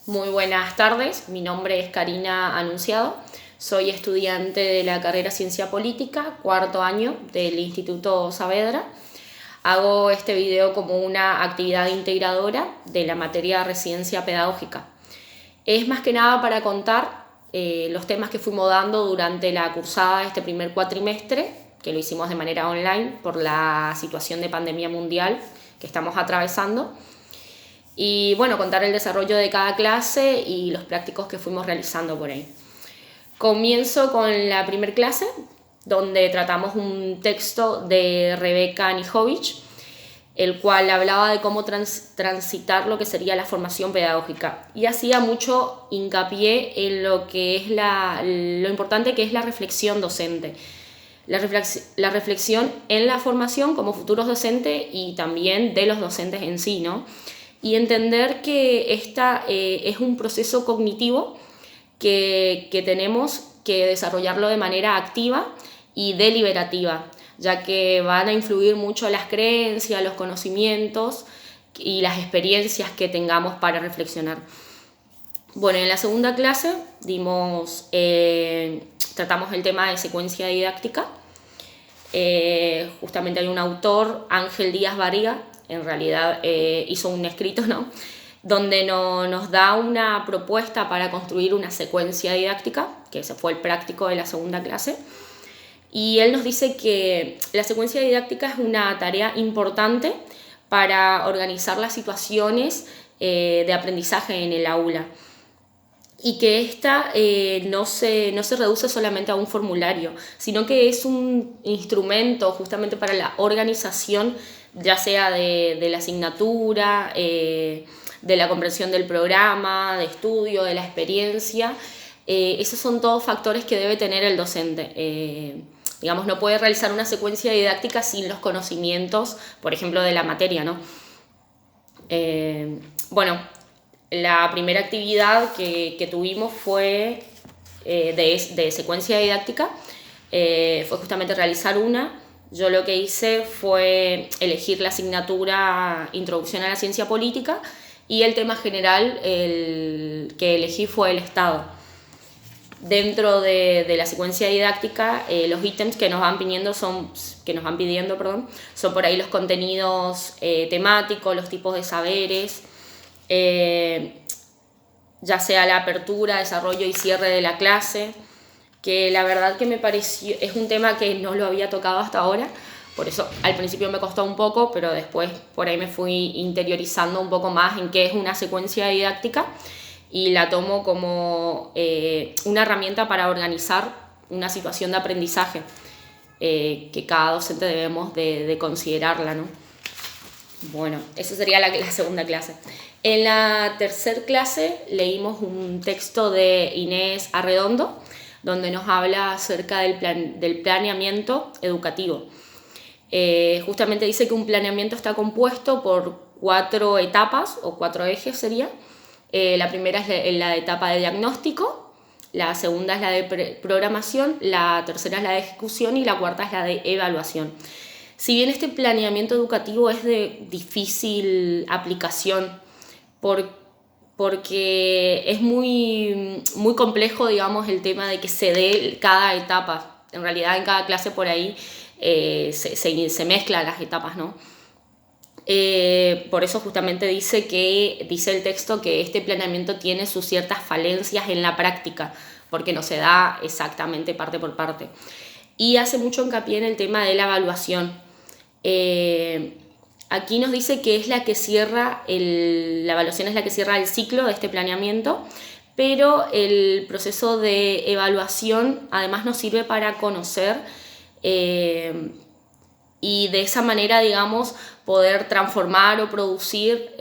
Muy buenas tardes, mi nombre es Karina Anunciado, soy estudiante de la carrera Ciencia Política, cuarto año del Instituto Saavedra. Hago este video como una actividad integradora de la materia de Residencia Pedagógica. Es más que nada para contar los temas que fuimos dando durante la cursada de este primer cuatrimestre, que lo hicimos de manera online por la situación de pandemia mundial que estamos atravesando. Y bueno, contar el desarrollo de cada clase y los prácticos que fuimos realizando por ahí. Comienzo con la primera clase, donde tratamos un texto de Rebeca Nijovic, el cual hablaba de cómo transitar lo que sería la formación pedagógica. Y hacía mucho hincapié en lo que es lo importante que es la reflexión docente. La reflexión en la formación como futuros docentes y también de los docentes en sí, ¿no? Y entender que esta es un proceso cognitivo que tenemos que desarrollarlo de manera activa y deliberativa, ya que van a influir mucho las creencias, los conocimientos y las experiencias que tengamos para reflexionar. Bueno, en la segunda clase tratamos el tema de secuencia didáctica. Justamente hay un autor, Ángel Díaz Barriga, en realidad hizo un escrito, ¿no?, donde nos da una propuesta para construir una secuencia didáctica, que ese fue el práctico de la segunda clase, y él nos dice que la secuencia didáctica es una tarea importante para organizar las situaciones de aprendizaje en el aula, y que esta no se reduce solamente a un formulario, sino que es un instrumento justamente para la organización, ya sea de la asignatura, de la comprensión del programa, de estudio, de la experiencia. Esos son todos factores que debe tener el docente. Digamos, no puede realizar una secuencia didáctica sin los conocimientos, por ejemplo, de la materia, ¿no? Bueno, la primera actividad que tuvimos fue de secuencia didáctica, fue justamente realizar una. Yo lo que hice fue elegir la asignatura Introducción a la Ciencia Política y el tema general que elegí fue el Estado. Dentro de la secuencia didáctica, los ítems que nos van pidiendo son por ahí los contenidos temáticos, los tipos de saberes, ya sea la apertura, desarrollo y cierre de la clase, que la verdad que me pareció, es un tema que no lo había tocado hasta ahora, por eso al principio me costó un poco, pero después por ahí me fui interiorizando un poco más en qué es una secuencia didáctica y la tomo como una herramienta para organizar una situación de aprendizaje, que cada docente debemos de considerarla, ¿no? Bueno, esa sería la segunda clase. En la tercera clase leímos un texto de Inés Arredondo, donde nos habla acerca del planeamiento educativo. Justamente dice que un planeamiento está compuesto por 4 etapas o 4 ejes sería. La primera es la etapa de diagnóstico, la segunda es la de programación, la tercera es la de ejecución y la cuarta es la de evaluación. Si bien este planeamiento educativo es de difícil aplicación, porque es muy, muy complejo, digamos, el tema de que se dé cada etapa. En realidad en cada clase por ahí se mezclan las etapas, ¿no? Por eso justamente dice el texto que este planeamiento tiene sus ciertas falencias en la práctica, porque no se da exactamente parte por parte. Y hace mucho hincapié en el tema de la evaluación. Aquí nos dice que es la evaluación es la que cierra el ciclo de este planeamiento, pero el proceso de evaluación además nos sirve para conocer y de esa manera, digamos, poder transformar o producir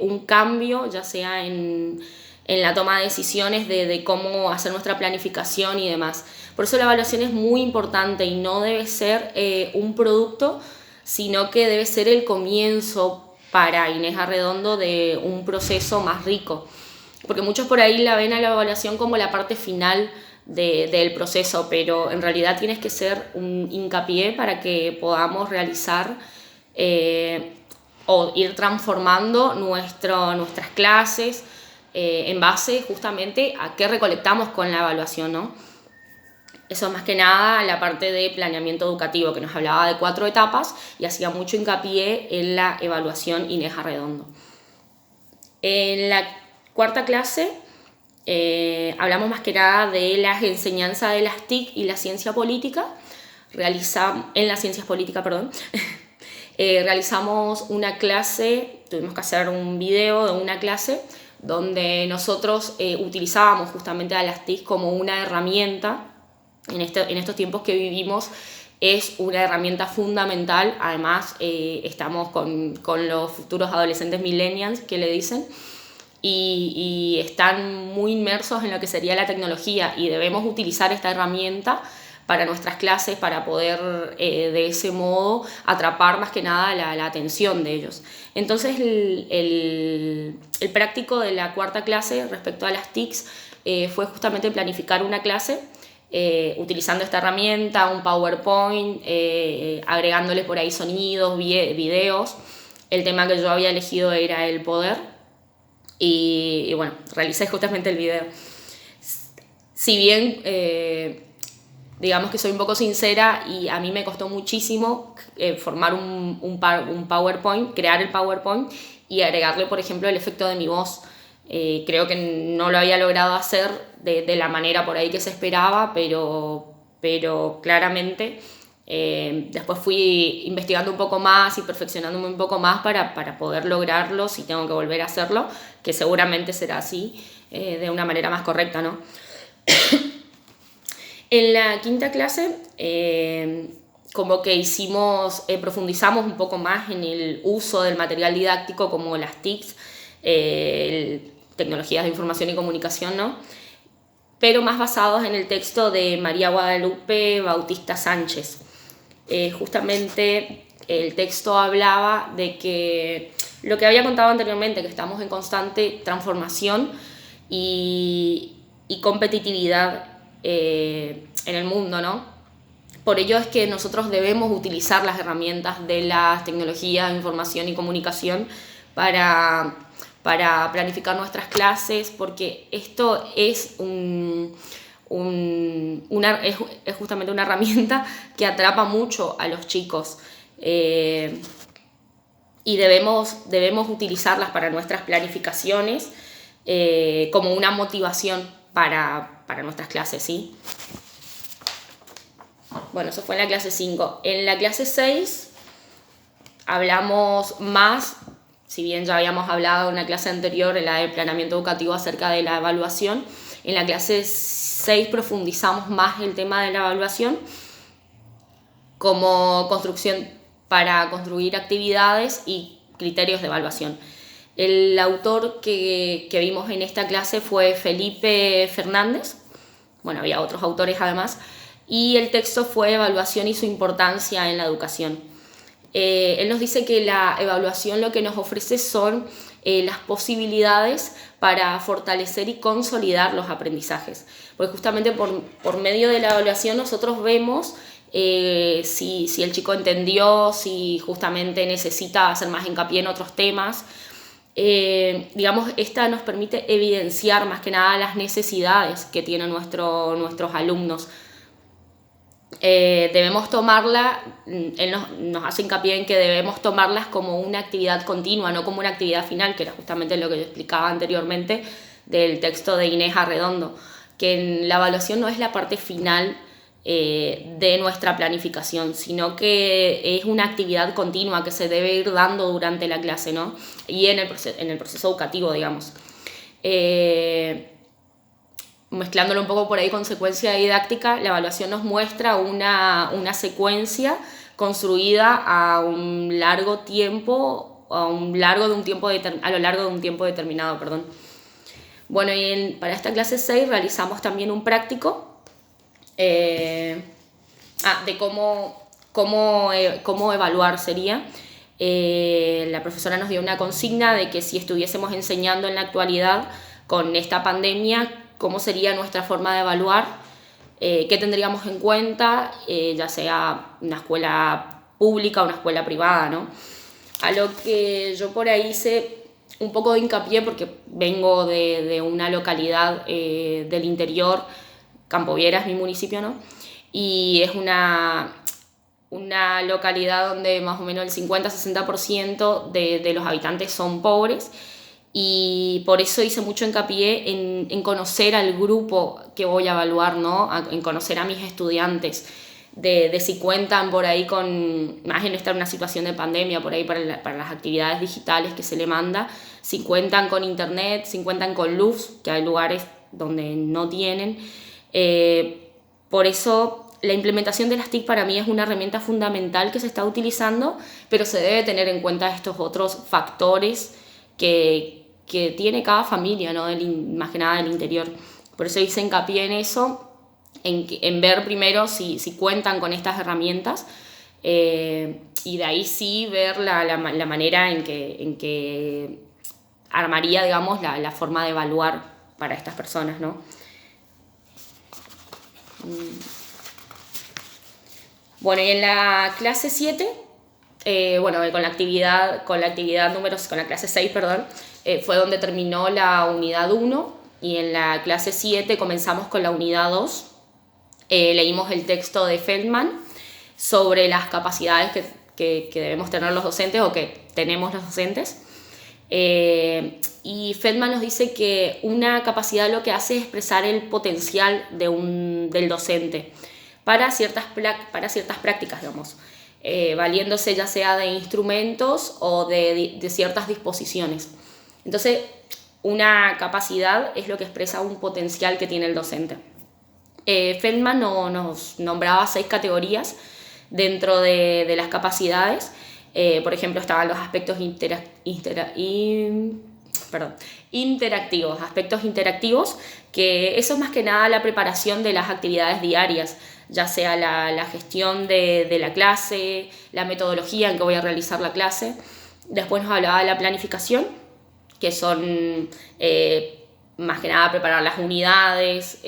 un cambio, ya sea en la toma de decisiones de cómo hacer nuestra planificación y demás. Por eso la evaluación es muy importante y no debe ser un producto, sino que debe ser el comienzo para Inés Arredondo de un proceso más rico. Porque muchos por ahí la ven a la evaluación como la parte final del proceso, pero en realidad tienes que ser un hincapié para que podamos realizar o ir transformando nuestras clases, en base justamente a qué recolectamos con la evaluación, ¿no? Eso es más que nada la parte de planeamiento educativo, que nos hablaba de 4 etapas y hacía mucho hincapié en la evaluación Inés Arredondo. En la cuarta clase hablamos más que nada de las enseñanzas de las TIC y la ciencia política. En las ciencias políticas, perdón. Realizamos una clase, tuvimos que hacer un video de una clase donde nosotros utilizábamos justamente a las TIC como una herramienta. En estos tiempos que vivimos es una herramienta fundamental. Además estamos con los futuros adolescentes millennials, que le dicen, y están muy inmersos en lo que sería la tecnología, y debemos utilizar esta herramienta para nuestras clases, para poder de ese modo atrapar más que nada la atención de ellos. Entonces el práctico de la cuarta clase respecto a las TICs fue justamente planificar una clase utilizando esta herramienta, un PowerPoint, agregándole por ahí sonidos, videos. El tema que yo había elegido era el poder y bueno, realicé justamente el video. Si bien digamos que soy un poco sincera y a mí me costó muchísimo formar un PowerPoint, crear el PowerPoint y agregarle, por ejemplo, el efecto de mi voz. Creo que no lo había logrado hacer de la manera por ahí que se esperaba, pero claramente después fui investigando un poco más y perfeccionándome un poco más para poder lograrlo si tengo que volver a hacerlo, que seguramente será así, de una manera más correcta, ¿no? En la quinta clase como que profundizamos un poco más en el uso del material didáctico como las TICs, tecnologías de información y comunicación, ¿no? Pero más basados en el texto de María Guadalupe Bautista Sánchez. Justamente el texto hablaba de que lo que había contado anteriormente, que estamos en constante transformación y competitividad en el mundo, ¿no? Por ello es que nosotros debemos utilizar las herramientas de las tecnologías de información y comunicación para planificar nuestras clases, porque esto es es justamente una herramienta que atrapa mucho a los chicos y debemos utilizarlas para nuestras planificaciones como una motivación para nuestras clases, ¿sí? Bueno, eso fue en la clase 5. En la clase 6 hablamos más, si bien ya habíamos hablado en una clase anterior, en la de planeamiento educativo, acerca de la evaluación. En la clase 6 profundizamos más el tema de la evaluación como construcción para construir actividades y criterios de evaluación. El autor que vimos en esta clase fue Felipe Fernández. Bueno, había otros autores además. Y el texto fue Evaluación y su importancia en la educación. Él nos dice que la evaluación lo que nos ofrece son las posibilidades para fortalecer y consolidar los aprendizajes. Porque justamente por medio de la evaluación nosotros vemos si el chico entendió, si justamente necesita hacer más hincapié en otros temas. Digamos, esta nos permite evidenciar más que nada las necesidades que tienen nuestros alumnos. Debemos tomarla, él nos hace hincapié en que debemos tomarlas como una actividad continua, no como una actividad final, que era justamente lo que yo explicaba anteriormente del texto de Inés Arredondo, que la evaluación no es la parte final de nuestra planificación, sino que es una actividad continua que se debe ir dando durante la clase, ¿no? Y en el proceso educativo, digamos. Mezclándolo un poco por ahí con secuencia didáctica, la evaluación nos muestra una secuencia construida a lo largo de un tiempo determinado, perdón. Bueno, y para esta clase 6 realizamos también un práctico de cómo evaluar sería. La profesora nos dio una consigna de que si estuviésemos enseñando en la actualidad con esta pandemia, cómo sería nuestra forma de evaluar, qué tendríamos en cuenta, ya sea una escuela pública o una escuela privada, ¿no? A lo que yo por ahí hice un poco de hincapié porque vengo de una localidad del interior, Campo Viera es mi municipio, ¿no? Y es una localidad donde más o menos el 50-60% de los habitantes son pobres, y por eso hice mucho hincapié en conocer al grupo que voy a evaluar, ¿no? En conocer a mis estudiantes, de si cuentan por ahí con, más en estar en una situación de pandemia, por ahí para las actividades digitales que se le manda, si cuentan con internet, si cuentan con luz, que hay lugares donde no tienen. Por eso la implementación de las TIC para mí es una herramienta fundamental que se está utilizando, pero se debe tener en cuenta estos otros factores que tiene cada familia, ¿no? Más que nada del interior. Por eso hice hincapié en eso, en ver primero si cuentan con estas herramientas, y de ahí sí ver la manera en que armaría, digamos, la forma de evaluar para estas personas, ¿no? Bueno, y en la clase 7, con la clase 6, perdón, fue donde terminó la unidad 1, y en la clase 7 comenzamos con la unidad 2. Leímos el texto de Feldman sobre las capacidades que debemos tener los docentes, o que tenemos los docentes. Y Feldman nos dice que una capacidad lo que hace es expresar el potencial del docente para ciertas prácticas, digamos, valiéndose ya sea de instrumentos o de ciertas disposiciones. Entonces, una capacidad es lo que expresa un potencial que tiene el docente. Feldman nos nombraba 6 categorías dentro de las capacidades. Por ejemplo, estaban los aspectos interactivos, que eso es más que nada la preparación de las actividades diarias, ya sea la gestión de la clase, la metodología en que voy a realizar la clase. Después nos hablaba de la planificación, que son más que nada preparar las unidades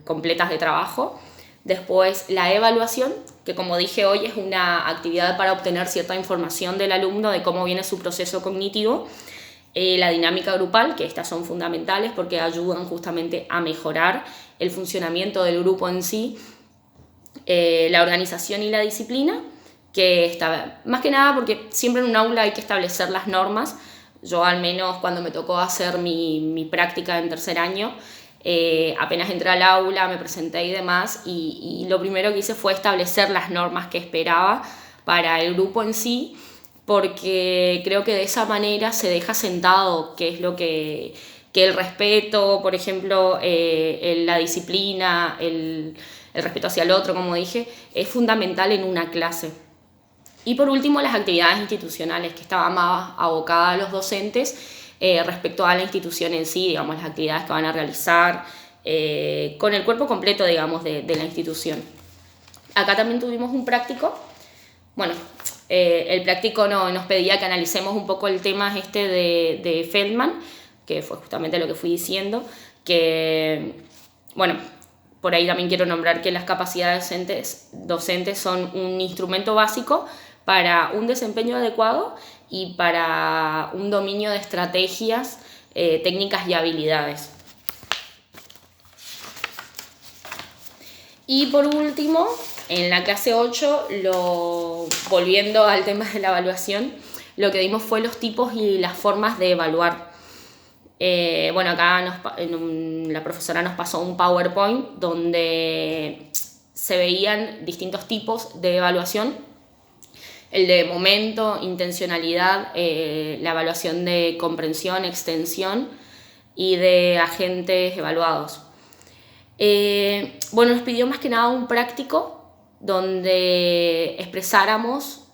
completas de trabajo. Después la evaluación, que como dije hoy es una actividad para obtener cierta información del alumno de cómo viene su proceso cognitivo. La dinámica grupal, que estas son fundamentales porque ayudan justamente a mejorar el funcionamiento del grupo en sí. La organización y la disciplina, que está más que nada porque siempre en un aula hay que establecer las normas. Yo al menos cuando me tocó hacer mi práctica en tercer año, apenas entré al aula, me presenté y demás, y lo primero que hice fue establecer las normas que esperaba para el grupo en sí, porque creo que de esa manera se deja sentado qué es lo que el respeto, por ejemplo, la disciplina, el respeto hacia el otro, como dije, es fundamental en una clase. Y por último, las actividades institucionales, que estaban más abocadas a los docentes respecto a la institución en sí, digamos, las actividades que van a realizar con el cuerpo completo, digamos, de la institución. Acá también tuvimos un práctico. Bueno, el práctico nos pedía que analicemos un poco el tema de Feldman, que fue justamente lo que fui diciendo, que, bueno, por ahí también quiero nombrar que las capacidades docentes son un instrumento básico para un desempeño adecuado y para un dominio de estrategias, técnicas y habilidades. Y por último, en la clase 8, volviendo al tema de la evaluación, lo que vimos fue los tipos y las formas de evaluar. Acá la profesora nos pasó un PowerPoint donde se veían distintos tipos de evaluación: el de momento, intencionalidad, la evaluación de comprensión, extensión y de agentes evaluados. Nos pidió más que nada un práctico donde expresáramos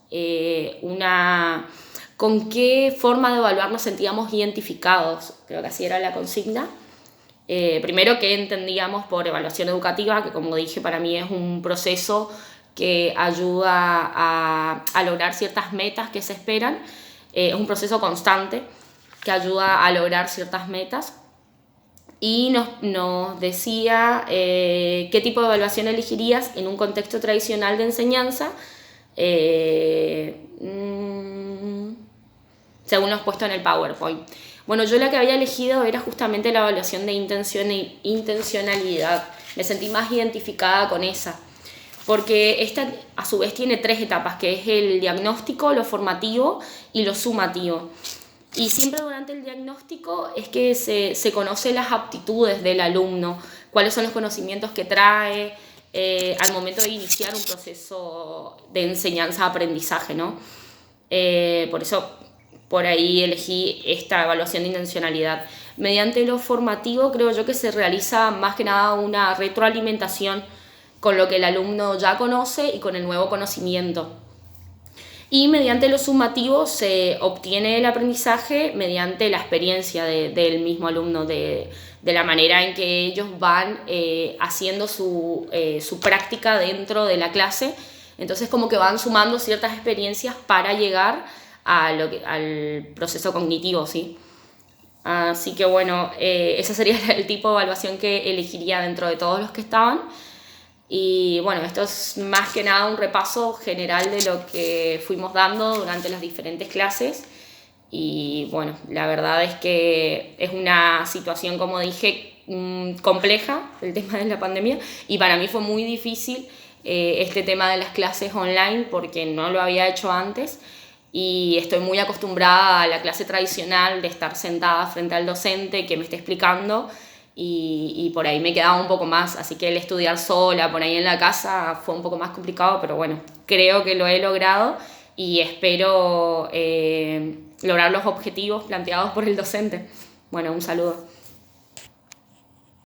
con qué forma de evaluar nos sentíamos identificados. Creo que así era la consigna. Primero, qué entendíamos por evaluación educativa, que como dije, para mí es un proceso que ayuda a lograr ciertas metas que se esperan. Es un proceso constante que ayuda a lograr ciertas metas. Y nos decía qué tipo de evaluación elegirías en un contexto tradicional de enseñanza. según lo expuesto en el PowerPoint. Bueno, yo la que había elegido era justamente la evaluación de intencionalidad. Me sentí más identificada con esa, porque esta a su vez tiene 3 etapas, que es el diagnóstico, lo formativo y lo sumativo. Y siempre durante el diagnóstico es que se conocen las aptitudes del alumno, cuáles son los conocimientos que trae al momento de iniciar un proceso de enseñanza-aprendizaje, ¿no? Por eso, por ahí elegí esta evaluación de intencionalidad. Mediante lo formativo creo yo que se realiza más que nada una retroalimentación con lo que el alumno ya conoce y con el nuevo conocimiento. Y mediante lo sumativo se obtiene el aprendizaje mediante la experiencia del mismo alumno, de la manera en que ellos van haciendo su práctica dentro de la clase. Entonces como que van sumando ciertas experiencias para llegar al proceso cognitivo, ¿sí? Así que bueno, ese sería el tipo de evaluación que elegiría dentro de todos los que estaban. Y bueno, esto es más que nada un repaso general de lo que fuimos dando durante las diferentes clases. Y bueno, la verdad es que es una situación, como dije, compleja, el tema de la pandemia. Y para mí fue muy difícil este tema de las clases online porque no lo había hecho antes. Y estoy muy acostumbrada a la clase tradicional de estar sentada frente al docente que me esté explicando. Y por ahí me quedaba un poco más, así que el estudiar sola por ahí en la casa fue un poco más complicado, pero bueno, creo que lo he logrado y espero lograr los objetivos planteados por el docente. Bueno, un saludo.